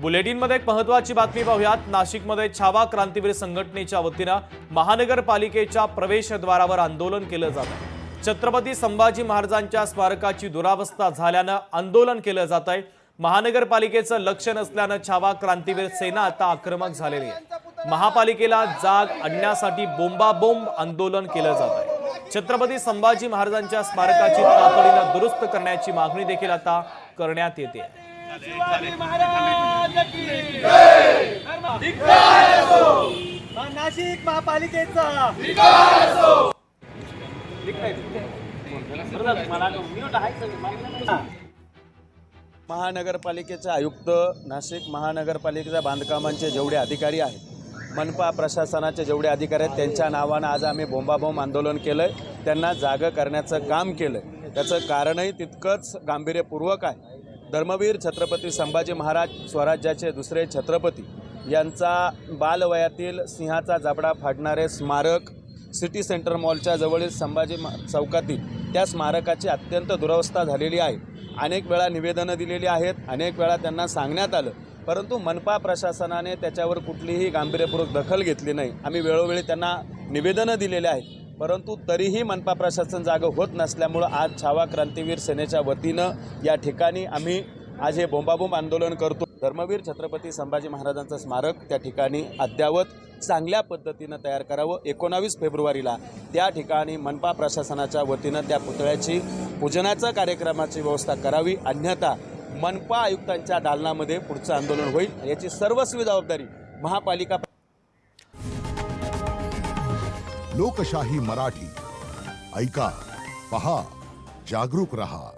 बुलेटिनमध्ये एक महत्त्वाची बातमी पाहूयात। नाशिकमध्ये छावा क्रांतीवीर संघटनेच्या वतीने महानगरपालिकेच्या प्रवेशद्वारावर आंदोलन केलं जात आहे। छत्रपती संभाजी महाराजांच्या स्मारकाची दुरावस्था झाल्याने आंदोलन केलं जात आहे। महानगरपालिकेचं लक्ष नसल्याने छावा क्रांतीवीर सेना आता आक्रमक झालेली आहे। महापालिकेला जाग आणण्यासाठी बोंबाबोंब आंदोलन केलं जात आहे। छत्रपती संभाजी महाराजांच्या स्मारकाची तातडीने दुरुस्त करण्याची मागणी देखील आता करण्यात येते। नाशिक महापालिकेचा महानगरपालिकेचे आयुक्त, नाशिक महानगरपालिकेच्या बांधकामांचे जेवढे अधिकारी आहेत, मनपा प्रशासनाचे जेवढे अधिकारी आहेत, त्यांच्या नावानं आज आम्ही बोंबाबोंब आंदोलन केलंय। त्यांना जागा करण्याचं काम केलंय। त्याचं कारणही तितकंच गांभीर्यपूर्वक आहे। धर्मवीर छत्रपती संभाजी महाराज स्वराज्याचे दुसरे छत्रपती यांचा बालवयातील सिंहाचा जबडा फाडणारे स्मारक सिटी सेंटर मॉलच्या जवळील संभाजी चौकातील त्या स्मारकाची अत्यंत दुरवस्था झालेली आहे। अनेक वेळा निवेदनं दिलेली आहेत, अनेक वेळा त्यांना सांगण्यात आलं, परंतु मनपा प्रशासनाने त्याच्यावर कुठलीही गांभीर्यपूर्वक दखल घेतली नाही। आम्ही वेळोवेळी त्यांना निवेदनं दिलेली आहेत, परंतु तरीही मनपा प्रशासन जागं होत नसल्यामुळं आज छावा क्रांतीवीर सेनेच्या वतीनं या ठिकाणी आम्ही आज हे बोंबाबोंब आंदोलन करतो। धर्मवीर छत्रपती संभाजी महाराजांचं स्मारक त्या ठिकाणी अद्यावत चांगल्या पद्धतीनं तयार करावं। 19 फेब्रुवारीला त्या ठिकाणी मनपा प्रशासनाच्या वतीनं त्या पुतळ्याची पूजनाचा कार्यक्रमाची व्यवस्था करावी, अन्यथा मनपा आयुक्तांच्या दालनामध्ये पुढचं आंदोलन होईल। याची सर्वस्वी जबाबदारी महापालिका। लोकशाही मराठी ऐका, पहा, जागरूक रहा।